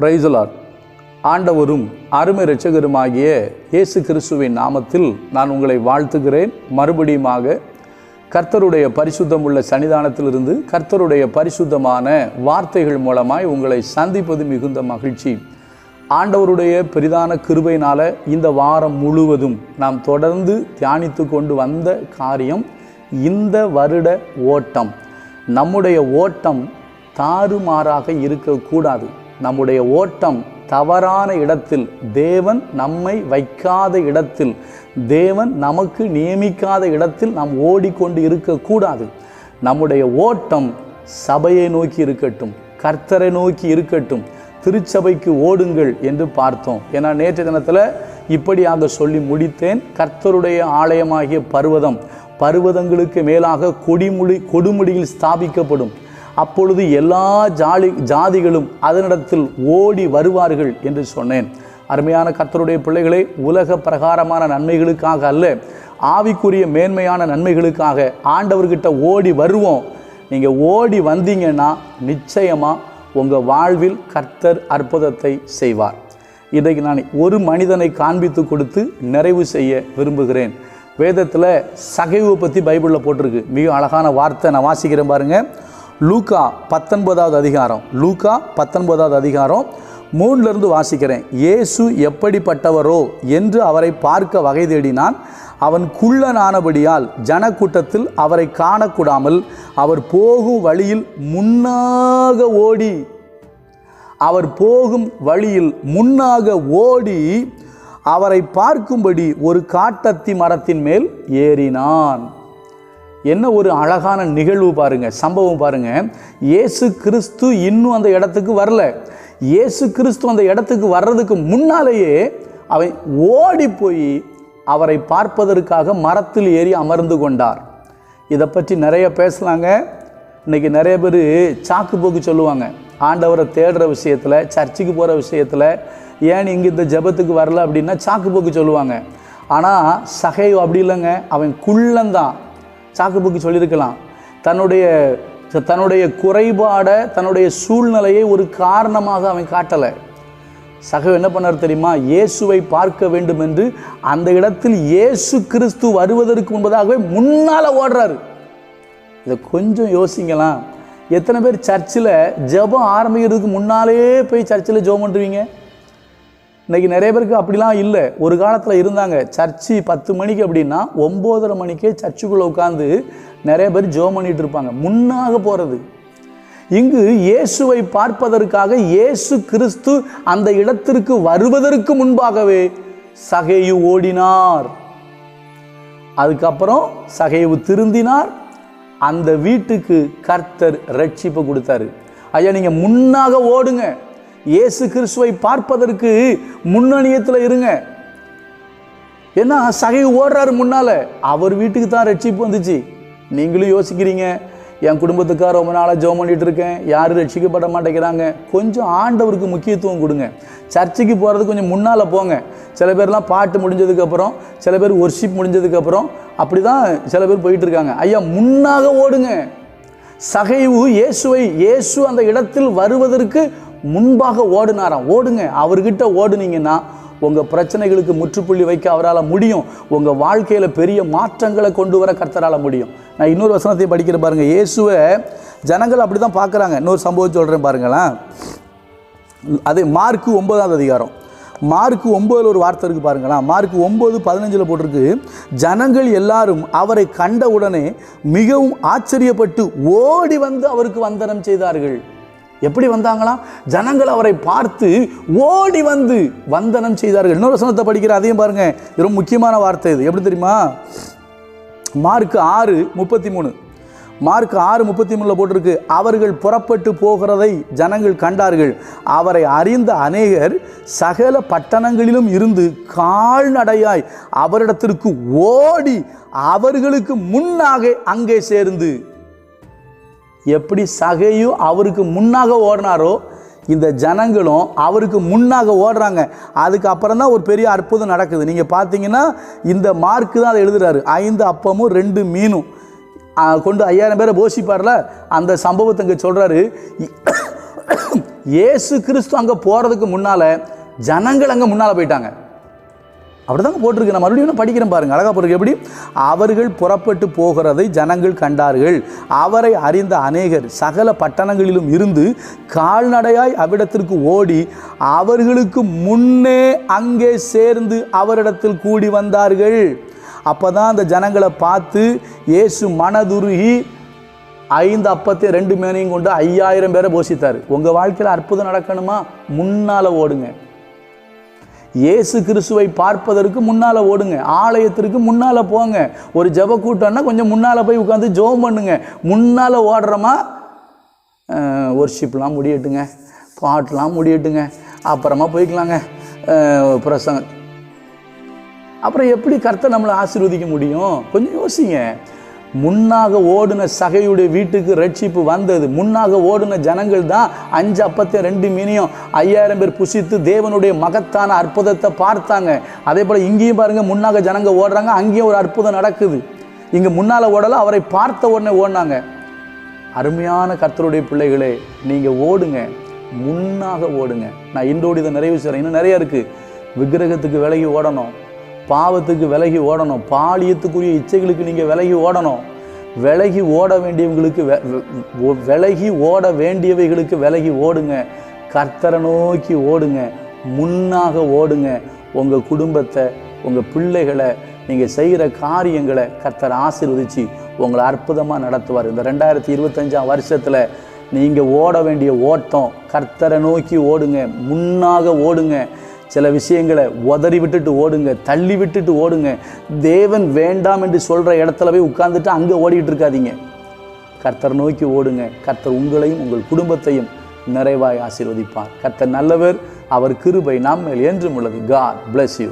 Praise the Lord. ஆண்டவரும் அருமை இரட்சகருமாகிய இயேசு கிறிஸ்துவின் நாமத்தில் நான் உங்களை வாழ்த்துகிறேன். மறுபடியுமாக கர்த்தருடைய பரிசுத்தமுள்ள சன்னிதானத்திலிருந்து கர்த்தருடைய பரிசுத்தமான வார்த்தைகள் மூலமாய் உங்களை சந்திப்பது மிகுந்த மகிழ்ச்சி. ஆண்டவருடைய பெரிதான கிருபையினால் இந்த வாரம் முழுவதும் நாம் தொடர்ந்து தியானித்து கொண்டு வந்த காரியம் இந்த வருட ஓட்டம். நம்முடைய ஓட்டம் தாறுமாறாக இருக்கக்கூடாது. நம்முடைய ஓட்டம் தவறான இடத்தில், தேவன் நம்மை வைக்காத இடத்தில், தேவன் நமக்கு நியமிக்காத இடத்தில் நாம் ஓடிக்கொண்டு இருக்கக்கூடாது. நம்முடைய ஓட்டம் சபையை நோக்கி இருக்கட்டும், கர்த்தரை நோக்கி இருக்கட்டும். திருச்சபைக்கு ஓடுங்கள் என்று பார்த்தோம். ஏன்னா நேற்று தினத்தில் இப்படியாக சொல்லி முடித்தேன். கர்த்தருடைய ஆலயமாகிய பர்வதங்களுக்கு மேலாக கொடுமுடியில் ஸ்தாபிக்கப்படும். அப்பொழுது எல்லா ஜாதிகளும் அதனிடத்தில் ஓடி வருவார்கள் என்று சொன்னேன். அருமையான கர்த்தருடைய பிள்ளைகளே, உலக பிரகாரமான நன்மைகளுக்காக அல்ல, ஆவிக்குரிய மேன்மையான நன்மைகளுக்காக ஆண்டவர்கிட்ட ஓடி வருவோம். நீங்கள் ஓடி வந்தீங்கன்னா நிச்சயமாக உங்கள் வாழ்வில் கர்த்தர் அற்புதத்தை செய்வார். இன்றைக்கு நான் ஒரு மனிதனை காண்பித்து கொடுத்து நிறைவு செய்ய விரும்புகிறேன். வேதத்தில் சகைவை பற்றி பைபிளில் போட்டிருக்கு. மிக அழகான வார்த்தை நான் வாசிக்கிறேன் பாருங்கள். லூக்கா 19வது அதிகாரம், லூக்கா 19வது அதிகாரம் 3லிருந்து வாசிக்கிறேன். இயேசு எப்படிப்பட்டவரோ என்று அவரை பார்க்க வகை தேடினான். அவன் குள்ளனானபடியால் ஜனக்கூட்டத்தில் அவரை காணக்கூடாமல் அவர் போகும் வழியில் முன்னாக ஓடி அவரை பார்க்கும்படி ஒரு காட்டத்தி மரத்தின் மேல் ஏறினான். என்ன ஒரு அழகான நிகழ்வு பாருங்க, சம்பவம் பாருங்க. இயேசு கிறிஸ்து இன்னும் அந்த இடத்துக்கு வரல. இயேசு கிறிஸ்து அந்த இடத்துக்கு வர்றதுக்கு முன்னாலேயே அவன் ஓடி போய் அவரை பார்ப்பதற்காக மரத்தில் ஏறி அமர்ந்து கொண்டார். இதை பற்றி நிறைய பேசலாங்க. இன்றைக்கி நிறைய பேர் சாக்கு போக்கு சொல்லுவாங்க. ஆண்டவரை தேடுற விஷயத்தில், சர்ச்சுக்கு போகிற விஷயத்தில், ஏன் இங்கே இந்த ஜெபத்துக்கு வரல அப்படின்னா சாக்கு போக்கு சொல்லுவாங்க. ஆனால் சகை அப்படி இல்லைங்க. அவன் குள்ளந்தான். சாக்கு போக்கு சொல்லியிருக்கலாம். தன்னுடைய குறைபாடை, தன்னுடைய சூழ்நிலையை ஒரு காரணமாக அவன் காட்டலை. சகை என்ன பண்ணார் தெரியுமா? இயேசுவை பார்க்க வேண்டும் என்று அந்த இடத்தில் இயேசு கிறிஸ்து வருவதற்கு முன்பதாகவே முன்னால் ஓடுறாரு. இதை கொஞ்சம் யோசிக்கலாம். எத்தனை பேர் சர்ச்சில் ஜெபம் ஆரம்பிக்கிறதுக்கு முன்னாலே போய் சர்ச்சில் ஜெபம் பண்ணுவீங்க? இன்றைக்கி நிறைய பேருக்கு அப்படிலாம் இல்லை. ஒரு காலத்தில் இருந்தாங்க. சர்ச்சு 10 மணிக்கு அப்படின்னா 9:30 மணிக்கே சர்ச்சுக்குள்ளே உட்காந்து நிறைய பேர் ஜெபம் பண்ணிகிட்டு இருப்பாங்க, முன்னாக போகிறது. இங்கு இயேசுவை பார்ப்பதற்காக இயேசு கிறிஸ்து அந்த இடத்திற்கு வருவதற்கு முன்பாகவே சகேயு ஓடினார். அதுக்கப்புறம் சகேயு திருந்தினார். அந்த வீட்டுக்கு கர்த்தர் ரட்சிப்பு கொடுத்தாரு. ஐயா, நீங்கள் முன்னாக ஓடுங்க. இயேசு கிறிஸ்துவை பார்ப்பதற்கு முன்னணியத்தில் இருங்க. ஏன்னா சகேயு ஓடுறாரு முன்னால். அவர் வீட்டுக்கு தான் ரட்சிப்பு வந்துச்சு. நீங்களும் யோசிக்கிறீங்க, என் குடும்பத்துக்காக ரொம்ப நாளாக ஜெபம் பண்ணிகிட்டு இருக்கேன், யாரும் ரட்சிக்கப்பட மாட்டேங்கிறாங்க. கொஞ்சம் ஆண்டவருக்கு முக்கியத்துவம் கொடுங்க. சர்ச்சுக்கு போகிறது கொஞ்சம் முன்னால் போங்க. சில பேர்லாம் பாட்டு முடிஞ்சதுக்கப்புறம், சில பேர் ஒர்ஷிப் முடிஞ்சதுக்கப்புறம் அப்படி தான் சில பேர் போயிட்டு இருக்காங்க. ஐயா, முன்னாக ஓடுங்க. சகைவு இயேசு அந்த இடத்தில் வருவதற்கு முன்பாக ஓடினாராம். ஓடுங்க. அவர்கிட்ட ஓடுனீங்கன்னா உங்கள் பிரச்சனைகளுக்கு முற்றுப்புள்ளி வைக்க அவரால் முடியும். உங்கள் வாழ்க்கையில் பெரிய மாற்றங்களை கொண்டு வர கர்த்தரால் முடியும். நான் இன்னொரு வசனத்தை படிக்கிற பாருங்க. இயேசுவை ஜனங்கள் அப்படி தான் பார்க்குறாங்க. இன்னொரு சம்பவம் சொல்கிறேன் பாருங்களேன். அது மார்க்கு 9வது அதிகாரம், மார்க்கு 9 ஒரு வார்த்தை இருக்குது பாருங்களா. மார்க்கு 9:15 போட்டிருக்கு. ஜனங்கள் எல்லாரும் அவரை கண்ட உடனே மிகவும் ஆச்சரியப்பட்டு ஓடி வந்து அவருக்கு வந்தனம் செய்தார்கள். எப்படி வந்தாங்களாம்? ஜனங்கள் அவரை பார்த்து ஓடி வந்து வந்தனம் செய்தார்கள். இன்னொரு வசனத்தை படிக்கிற அதையும் பாருங்க. இது ரொம்ப முக்கியமான வார்த்தை. இது எப்படி தெரியுமா? மார்க்கு 6:33, மார்க்கு 6:33 போட்டிருக்கு. அவர்கள் புறப்பட்டு போகிறதை ஜனங்கள் கண்டார்கள். அவரை அறிந்த அநேகர் சகல பட்டணங்களிலும் இருந்து கால்நடையாய் அவரிடத்திற்கு ஓடி அவர்களுக்கு முன்னாக அங்கே சேர்ந்து. எப்படி சகையும் அவருக்கு முன்னாக ஓடினாரோ, இந்த ஜனங்களும் அவருக்கு முன்னாக ஓடுறாங்க. அதுக்கப்புறம் தான் ஒரு பெரிய அற்புதம் நடக்குது. நீங்கள் பார்த்தீங்கன்னா இந்த மார்க்கு தான் அதை எழுதுறாரு. 5 அப்பமும் 2 மீனும் கொண்டு 5000 பேரை போஷிப்பார்ல, அந்த சம்பவத்தை இங்கே சொல்கிறாரு. இயேசு கிறிஸ்து அங்கே போகிறதுக்கு முன்னால் ஜனங்கள் அங்கே முன்னால் போயிட்டாங்க. அப்படிதாங்க போட்டிருக்கு. நான் மறுபடியும் படிக்கிறேன் பாருங்க, அழகா போட்டிருக்கு. எப்படி? அவர்கள் புறப்பட்டு போகிறதை ஜனங்கள் கண்டார்கள். அவரை அறிந்த அநேகர் சகல பட்டணங்களிலும் இருந்து கால்நடையாய் அவ்விடத்திற்கு ஓடி அவர்களுக்கு முன்னே அங்கே சேர்ந்து அவரிடத்தில் கூடி வந்தார்கள். அப்போதான் அந்த ஜனங்களை பார்த்து இயேசு மனதுருகி 5 அப்பத்தை 2 மீனையும் கொண்டு 5000 பேரை போஷித்தார். உங்கள் வாழ்க்கையில் அற்புதம் நடக்கணுமா? முன்னால் ஓடுங்க. இயேசு கிறிஸ்துவை பார்ப்பதற்கு முன்னால் ஓடுங்க. ஆலயத்திற்கு முன்னால் போங்க. ஒரு ஜெப கூட்டம்னா கொஞ்சம் முன்னால் போய் உட்காந்து ஜெபம் பண்ணுங்க. முன்னால் ஓடுறோமா? ஒர்ஷிப்லாம் முடியட்டுங்க, பாட்டெலாம் முடியட்டுங்க, அப்புறமா போய்க்கலாங்க பிரசங்க. அப்புறம் எப்படி கர்த்தர் நம்மளை ஆசீர்வதிக்க முடியும்? கொஞ்சம் யோசிங்க. முன்னாக ஓடின சகையுடைய வீட்டுக்கு ரட்சிப்பு வந்தது. முன்னாக ஓடின ஜனங்கள் தான் 5 அப்பத்தை 2 மீனையும் 5000 பேர் புசித்து தேவனுடைய மகத்தான அற்புதத்தை பார்த்தாங்க. அதே போல் இங்கேயும் பாருங்க, முன்னாக ஜனங்க ஓடுறாங்க, அங்கேயும் ஒரு அற்புதம் நடக்குது. இங்கே முன்னால் ஓடல, அவரை பார்த்த உடனே ஓடினாங்க. அருமையான கர்த்தருடைய பிள்ளைகளே, நீங்கள் ஓடுங்க, முன்னாக ஓடுங்க. நான் இன்றோடு இதை நிறைவு செய்கிறேன். இன்னும் நிறைய இருக்குது. விக்கிரகத்துக்கு விலகி ஓடணும், பாவத்துக்கு விலகி ஓடணும், பாலியத்துக்குரிய இச்சைகளுக்கு நீங்கள் விலகி ஓடணும். விலகி ஓட வேண்டியவங்களுக்கு விலகி ஓட வேண்டியவைகளுக்கு விலகி ஓடுங்க. கர்த்தரை நோக்கி ஓடுங்க, முன்னாக ஓடுங்க. உங்கள் குடும்பத்தை, உங்கள் பிள்ளைகளை, நீங்கள் செய்கிற காரியங்களை கர்த்தர் ஆசீர்வதித்து உங்களை அற்புதமாக நடத்துவார். இந்த 2025ஆம் வருஷத்தில் நீங்கள் ஓட வேண்டிய ஓட்டம், கர்த்தரை நோக்கி ஓடுங்க, முன்னாக ஓடுங்க. சில விஷயங்களை உதறி விட்டுட்டு ஓடுங்க, தள்ளி விட்டுட்டு ஓடுங்க. தேவன் வேண்டாம் என்று சொல்கிற இடத்துல போய் உட்கார்ந்துட்டு அங்கே ஓடிக்கிட்டு இருக்காதீங்க. கர்த்தர் நோக்கி ஓடுங்க. கர்த்தர் உங்களையும் உங்கள் குடும்பத்தையும் நிறைவாய் ஆசீர்வதிப்பார். கர்த்தர் நல்லவர், அவர் கிருபை நம்மேல் என்றும் உள்ளது. God bless you.